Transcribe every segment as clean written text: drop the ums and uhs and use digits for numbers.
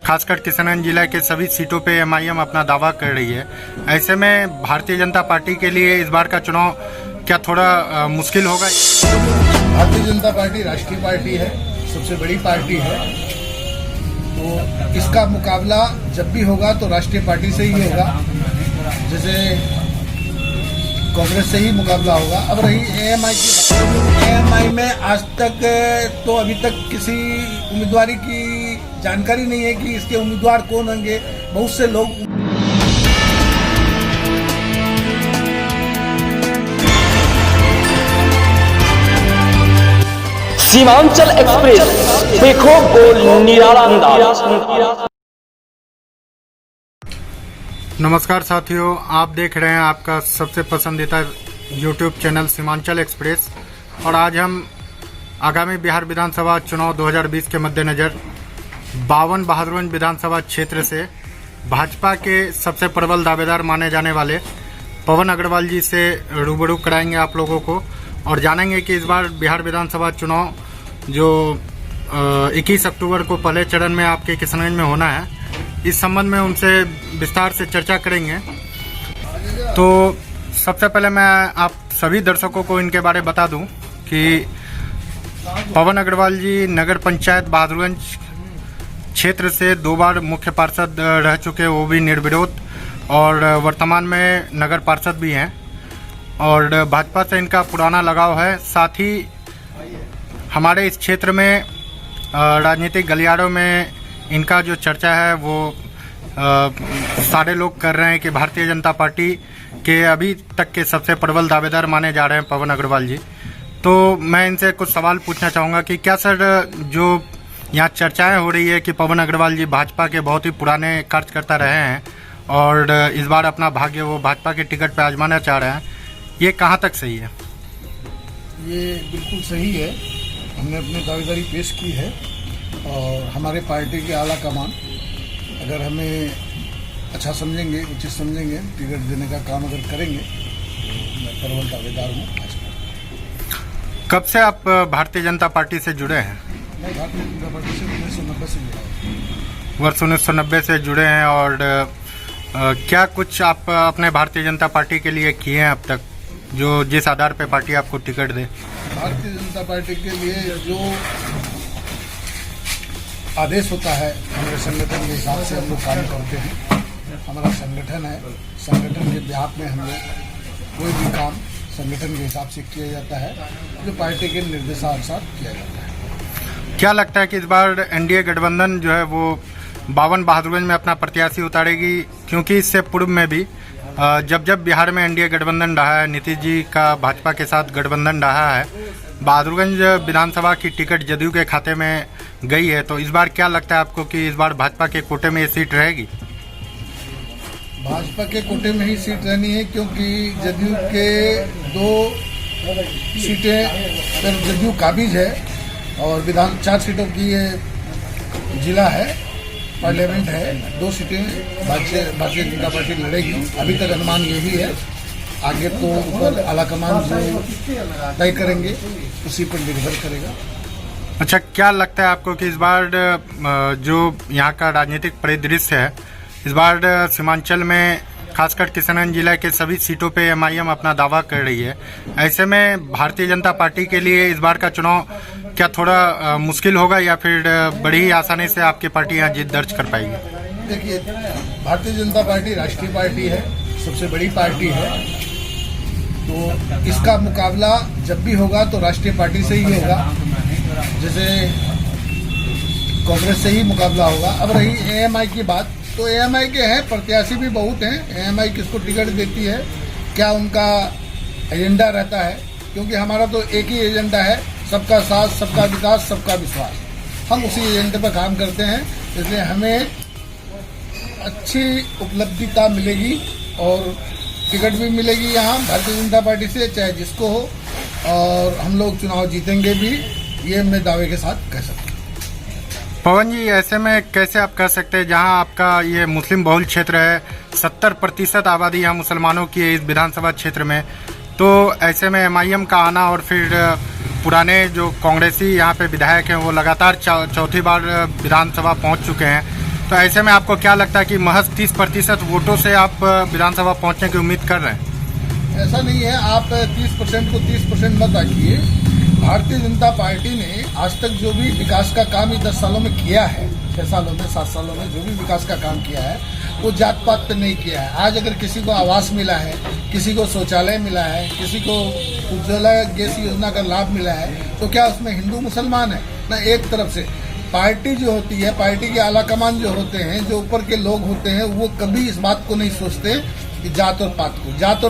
खासकर किशनगंज जिला के सभी सीटों पे एमआईएम अपना दावा कर रही है। ऐसे में भारतीय जनता पार्टी के लिए इस बार का चुनाव क्या थोड़ा मुश्किल होगा? भारतीय जनता पार्टी राष्ट्रीय पार्टी है, सबसे बड़ी पार्टी है, तो इसका मुकाबला जब भी होगा तो राष्ट्रीय पार्टी से ही होगा। जैसे कांग्रेस से ही मुकाबला होगा। अब रही एएमआई की बात, एएमआई में आज तक तो अभी तक किसी उम्मीदवारी की जानकारी नहीं है कि इसके उम्मीदवार कौन होंगे। बहुत से लोग सीमांचल एक्सप्रेस, देखो गोल निराला अंदाज। नमस्कार साथियों, आप देख रहे हैं आपका सबसे पसंदीदा YouTube चैनल सीमांचल एक्सप्रेस। और आज हम आगामी बिहार विधानसभा चुनाव 2020 के मद्देनज़र 52 बहादुरगंज विधानसभा क्षेत्र से भाजपा के सबसे प्रबल दावेदार माने जाने वाले पवन अग्रवाल जी से रूबरू कराएंगे आप लोगों को, और जानेंगे कि इस बार बिहार विधानसभा चुनाव जो 21 अक्टूबर को पहले चरण में आपके किशनगंज में होना है, इस संबंध में उनसे विस्तार से चर्चा करेंगे। तो सबसे पहले मैं आप सभी दर्शकों को इनके बारे में बता दूं कि पवन अग्रवाल जी नगर पंचायत बहादुरगंज क्षेत्र से 2 बार मुख्य पार्षद रह चुके, वो भी निर्विरोध, और वर्तमान में नगर पार्षद भी हैं और भाजपा से इनका पुराना लगाव है। साथ ही हमारे इस क्षेत्र में राजनीतिक गलियारों में इनका जो चर्चा है वो सारे लोग कर रहे हैं कि भारतीय जनता पार्टी के अभी तक के सबसे प्रबल दावेदार माने जा रहे हैं पवन अग्रवाल जी। तो मैं इनसे कुछ सवाल पूछना चाहूँगा कि क्या सर, जो यहाँ चर्चाएं हो रही है कि पवन अग्रवाल जी भाजपा के बहुत ही पुराने कार्यकर्ता रहे हैं और इस बार अपना भाग्य वो भाजपा के टिकट पर आजमाना चाह रहे हैं, ये कहाँ तक सही है? ये बिल्कुल सही है। हमने अपनी दावेदारी पेश की है और हमारे पार्टी के आला कमान अगर हमें अच्छा समझेंगे, उचित समझेंगे, टिकट देने का काम अगर करेंगे तो मैं प्रबल दावेदार हूँ। कब से आप भारतीय जनता पार्टी से जुड़े हैं? मैं भारतीय जनता पार्टी से 1990 से जुड़ा हूँ। वर्ष 1990 से जुड़े हैं। और क्या कुछ आप अपने भारतीय जनता पार्टी के लिए किए हैं अब तक, जो जिस आधार पे पार्टी आपको टिकट दे? भारतीय जनता पार्टी के लिए जो आदेश होता है हमारे संगठन के हिसाब से हम लोग काम करते हैं। हमारा संगठन है, संगठन के व्याप में हम लोग कोई भी काम संगठन के हिसाब से किया जाता है, जो पार्टी के निर्देशानुसार किया जाता है। क्या लगता है कि इस बार एनडीए गठबंधन जो है वो 52 बहादुरगंज में अपना प्रत्याशी उतारेगी? क्योंकि इससे पूर्व में भी जब बिहार में एनडीए गठबंधन रहा है, नीतीश जी का भाजपा के साथ गठबंधन रहा है, बहादुरगंज विधानसभा की टिकट जदयू के खाते में गई है। तो इस बार क्या लगता है आपको कि इस बार भाजपा के कोटे में ये सीट रहेगी? भाजपा के कोटे में ही सीट रहनी है, क्योंकि जदयू के 2 सीटें अगर जदयू काबिज है और 4 सीटों की ये जिला है, पार्लियामेंट है, 2 सीटें भारतीय जनता पार्टी लड़ेगी। अभी तक अनुमान ये भी है, आगे तो ऊपर आलाकमान जो तय करेंगे उसी पर निर्भर करेगा। अच्छा, क्या लगता है आपको कि इस बार जो यहाँ का राजनीतिक परिदृश्य है, इस बार सीमांचल में खासकर किशनगंज जिला के सभी सीटों पे एमआईएम अपना दावा कर रही है, ऐसे में भारतीय जनता पार्टी के लिए इस बार का चुनाव क्या थोड़ा मुश्किल होगा या फिर बड़ी ही आसानी से आपकी पार्टी यहाँ जीत दर्ज कर पाएगी? देखिए, भारतीय जनता पार्टी राष्ट्रीय पार्टी है, सबसे बड़ी पार्टी है, तो इसका मुकाबला जब भी होगा तो राष्ट्रीय पार्टी से ही होगा। जैसे कांग्रेस से ही मुकाबला होगा। अब रही एएमआई की बात, तो एएमआई के हैं प्रत्याशी भी बहुत हैं। एएमआई किसको टिकट देती है, क्या उनका एजेंडा रहता है, क्योंकि हमारा तो एक ही एजेंडा है, सबका साथ, सबका विकास, सबका विश्वास। हम उसी एजेंडे पर काम करते हैं, इसलिए हमें अच्छी उपलब्धिता मिलेगी और टिकट भी मिलेगी यहाँ भारतीय जनता पार्टी से, चाहे जिसको हो, और हम लोग चुनाव जीतेंगे भी, ये मैं दावे के साथ कह सकता हूँ। पवन जी, ऐसे में कैसे आप कह सकते हैं, जहां आपका ये मुस्लिम बहुल क्षेत्र है, 70% आबादी यहाँ मुसलमानों की है इस विधानसभा क्षेत्र में, तो ऐसे में एमआईएम का आना और फिर पुराने जो कांग्रेसी यहाँ पे विधायक हैं वो लगातार चौथी बार विधानसभा पहुँच चुके हैं, तो ऐसे में आपको क्या लगता है कि महज 30% वोटों से आप विधानसभा पहुंचने की उम्मीद कर रहे हैं? ऐसा नहीं है, आप 30% को 30% मत आंकिए। भारतीय जनता पार्टी ने आज तक जो भी विकास का काम 10 सालों में किया है, 6 सालों में 7 सालों में जो भी विकास का काम किया है वो जात पात पे नहीं किया है। आज अगर किसी को आवास मिला है, किसी को शौचालय मिला है, किसी को उज्ज्वला गैस योजना का लाभ मिला है, तो क्या उसमें हिंदू मुसलमान है ना? एक तरफ से पार्टी जो होती है, पार्टी के आला कमान जो होते हैं, जो ऊपर के लोग होते हैं, वो कभी इस बात को नहीं सोचते कि जात और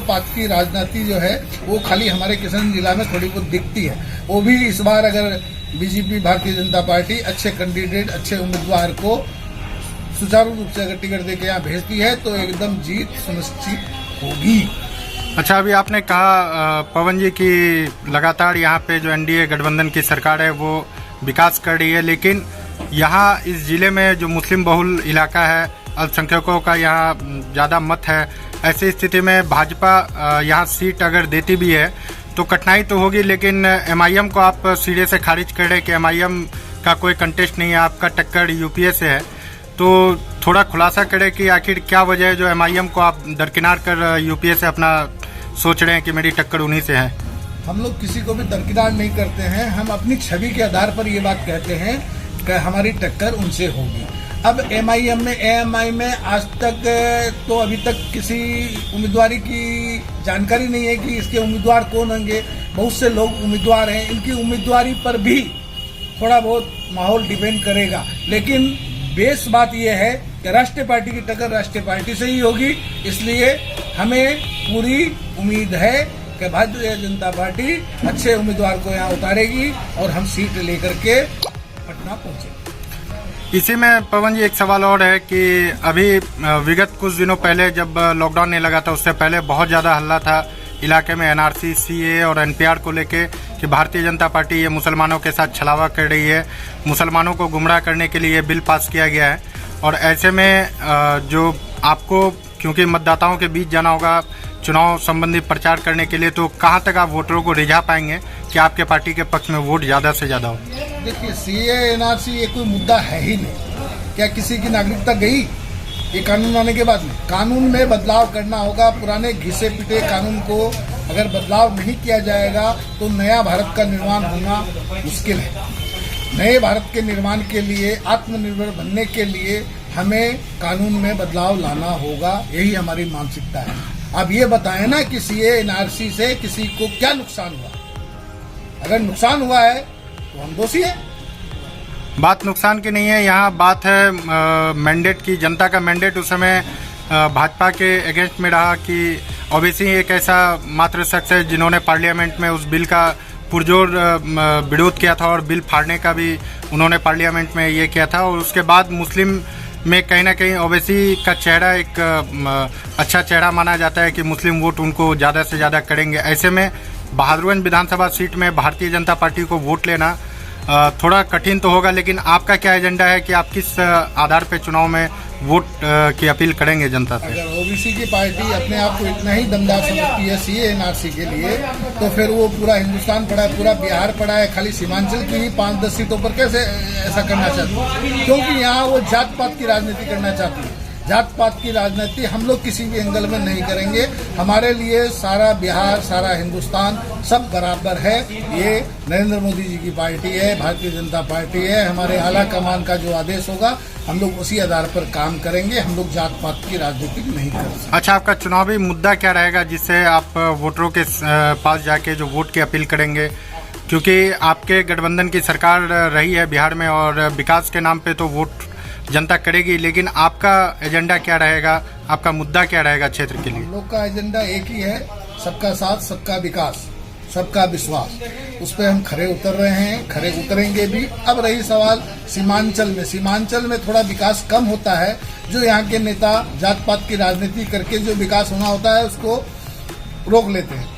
पात की राजनीति जो है वो खाली हमारे किशन जिला में थोड़ी बहुत दिखती है। वो भी इस बार अगर बीजेपी भारतीय जनता पार्टी अच्छे कैंडिडेट, अच्छे उम्मीदवार को सुचारू रूप से अगर टिकट देके यहाँ भेजती है तो एकदम जीत सुनिश्चित होगी। अच्छा, अभी आपने कहा पवन जी की लगातार यहाँ पे जो एनडीए गठबंधन की सरकार है वो विकास कर रही है, लेकिन यहाँ इस जिले में जो मुस्लिम बहुल इलाका है, अल्पसंख्यकों का यहाँ ज़्यादा मत है, ऐसी स्थिति में भाजपा यहाँ सीट अगर देती भी है तो कठिनाई तो होगी, लेकिन एमआईएम को आप सीधे से खारिज कर रहे हैं कि एमआईएम का कोई कंटेस्ट नहीं है, आपका टक्कर यूपीए से है। तो थोड़ा खुलासा करें कि आखिर क्या वजह है जो एमआईएम को आप दरकिनार कर यूपीए से अपना सोच रहे हैं कि मेरी टक्कर उन्हीं से है? हम लोग किसी को भी दरकिनार नहीं करते हैं, हम अपनी छवि के आधार पर ये बात कहते हैं कि हमारी टक्कर उनसे होगी। अब एमआईएम में, एएमआई में आज तक तो अभी तक किसी उम्मीदवारी की जानकारी नहीं है कि इसके उम्मीदवार कौन होंगे। बहुत से लोग उम्मीदवार हैं, इनकी उम्मीदवारी पर भी थोड़ा बहुत माहौल डिपेंड करेगा, लेकिन बेस बात यह है कि राष्ट्रीय पार्टी की टक्कर राष्ट्रीय पार्टी से ही होगी। इसलिए हमें पूरी उम्मीद है कि भारतीय जनता पार्टी अच्छे उम्मीदवार को यहाँ उतारेगी और हम सीट लेकर के पटना पहुंचेंगे। इसी में पवन जी एक सवाल और है कि अभी विगत कुछ दिनों पहले जब लॉकडाउन नहीं लगा था उससे पहले बहुत ज़्यादा हल्ला था इलाके में एनआरसी, सीए और एनपीआर को लेके कि भारतीय जनता पार्टी ये मुसलमानों के साथ छलावा कर रही है, मुसलमानों को गुमराह करने के लिए ये बिल पास किया गया है। और ऐसे में जो आपको, क्योंकि मतदाताओं के बीच जाना होगा चुनाव संबंधी प्रचार करने के लिए, तो कहाँ तक आप वोटरों को रिझा पाएंगे कि आपके पार्टी के पक्ष में वोट ज़्यादा से ज़्यादा हो? देखिए, सीए एनआरसी ये कोई मुद्दा है ही नहीं। क्या किसी की नागरिकता गई ये कानून आने के बाद में? कानून में बदलाव करना होगा। पुराने घिसे पिटे कानून को अगर बदलाव नहीं किया जाएगा तो नया भारत का निर्माण होना मुश्किल है। नए भारत के निर्माण के लिए, आत्मनिर्भर बनने के लिए हमें कानून में बदलाव लाना होगा, यही हमारी मानसिकता है। अब ये बताएं ना कि सीए एनआरसी से किसी को क्या नुकसान हुआ? अगर नुकसान हुआ है तो हम दोषी हैं। बात नुकसान की नहीं है, यहाँ बात है मैंडेट की। जनता का मैंडेट उस समय भाजपा के अगेंस्ट में रहा कि ओबीसी एक ऐसा मात्र शख्स है जिन्होंने पार्लियामेंट में उस बिल का पुरजोर विरोध किया था और बिल फाड़ने का भी उन्होंने पार्लियामेंट में ये किया था। और उसके बाद मुस्लिम में कहीं ना कहीं ओवैसी का चेहरा एक अच्छा चेहरा माना जाता है कि मुस्लिम वोट उनको ज़्यादा से ज़्यादा करेंगे। ऐसे में बहादुरगंज विधानसभा सीट में भारतीय जनता पार्टी को वोट लेना थोड़ा कठिन तो होगा, लेकिन आपका क्या एजेंडा है कि आप किस आधार पर चुनाव में वोट की अपील करेंगे जनता से? अगर ओबीसी की पार्टी अपने आप को इतना ही दमदार समझती है सीए एनआरसी के लिए, तो फिर वो पूरा हिंदुस्तान पड़ा है, पूरा बिहार पड़ा है, खाली सीमांचल की ही 5-10 सीटों पर कैसे ऐसा करना चाहती है? क्योंकि यहाँ वो जात पात की राजनीति करना चाहती है। जात पात की राजनीति हम लोग किसी भी एंगल में नहीं करेंगे। हमारे लिए सारा बिहार, सारा हिंदुस्तान सब बराबर है। ये नरेंद्र मोदी जी की पार्टी है, भारतीय जनता पार्टी है। हमारे आला कमान का जो आदेश होगा हम लोग उसी आधार पर काम करेंगे। हम लोग जात पात की राजनीति नहीं कर सकते। अच्छा, आपका चुनावी मुद्दा क्या रहेगा जिससे आप वोटरों के पास जाके जो वोट की अपील करेंगे? क्योंकि आपके गठबंधन की सरकार रही है बिहार में और विकास के नाम पे तो वोट जनता करेगी, लेकिन आपका एजेंडा क्या रहेगा, आपका मुद्दा क्या रहेगा क्षेत्र के लिए? हम लोग का एजेंडा एक ही है, सबका साथ, सबका विकास, सबका विश्वास। उस पर हम खरे उतर रहे हैं, खरे उतरेंगे भी। अब रही सवाल सीमांचल में, सीमांचल में थोड़ा विकास कम होता है। जो यहाँ के नेता जात पात की राजनीति करके जो विकास होना होता है उसको रोक लेते हैं।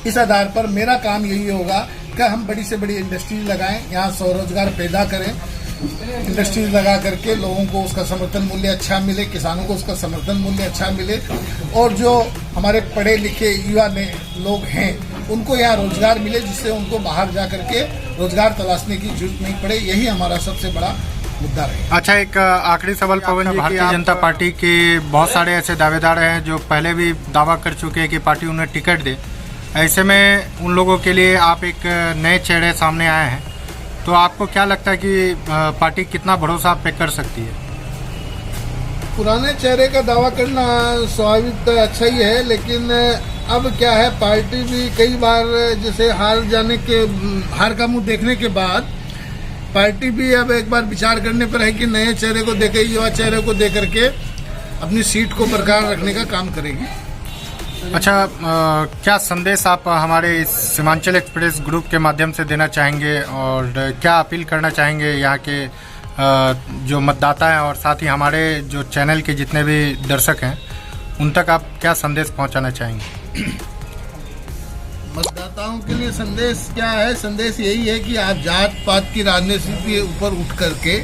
इस आधार पर मेरा काम यही होगा कि हम बड़ी से बड़ी इंडस्ट्रीज लगाएं, यहाँ स्वरोजगार पैदा करें, इंडस्ट्रीज लगा करके लोगों को उसका समर्थन मूल्य अच्छा मिले, किसानों को उसका समर्थन मूल्य अच्छा मिले, और जो हमारे पढ़े लिखे युवा लोग हैं उनको यहाँ रोजगार मिले, जिससे उनको बाहर जा करके रोजगार तलाशने की जरूरत नहीं पड़े। यही हमारा सबसे बड़ा मुद्दा रहेगा। अच्छा, एक आखिरी सवाल पवन जी, भारतीय जनता पार्टी के बहुत सारे ऐसे दावेदार हैं जो पहले भी दावा कर चुके हैं कि पार्टी उन्हें टिकट दे। ऐसे में उन लोगों के लिए आप एक नए चेहरे सामने आए हैं, तो आपको क्या लगता है कि पार्टी कितना भरोसा आप पे कर सकती है? पुराने चेहरे का दावा करना स्वाभाविक तो अच्छा ही है, लेकिन अब क्या है, पार्टी भी कई बार जैसे हार का मुंह देखने के बाद पार्टी भी अब एक बार विचार करने पर है कि नए चेहरे को देकर, युवा चेहरे को देकर के अपनी सीट को बरकरार रखने का काम करेगी। अच्छा, क्या संदेश आप हमारे इस सीमांचल एक्सप्रेस ग्रुप के माध्यम से देना चाहेंगे और क्या अपील करना चाहेंगे यहाँ के जो मतदाता हैं और साथ ही हमारे जो चैनल के जितने भी दर्शक हैं उन तक आप क्या संदेश पहुँचाना चाहेंगे? मतदाताओं के लिए संदेश क्या है? संदेश यही है कि आप जात पात की राजनीति के ऊपर उठ करके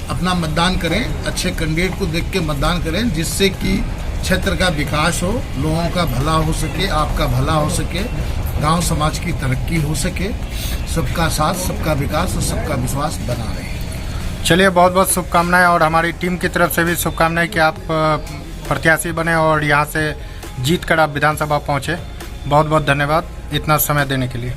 अपना मतदान करें, अच्छे कैंडिडेट को देख के मतदान करें, जिससे कि क्षेत्र का विकास हो, लोगों का भला हो सके, आपका भला हो सके, गांव समाज की तरक्की हो सके, सबका साथ, सबका विकास और सबका विश्वास बना रहे। चलिए, बहुत बहुत शुभकामनाएं और हमारी टीम की तरफ से भी शुभकामनाएं कि आप प्रत्याशी बने और यहाँ से जीत कर आप विधानसभा पहुँचे। बहुत बहुत धन्यवाद इतना समय देने के लिए।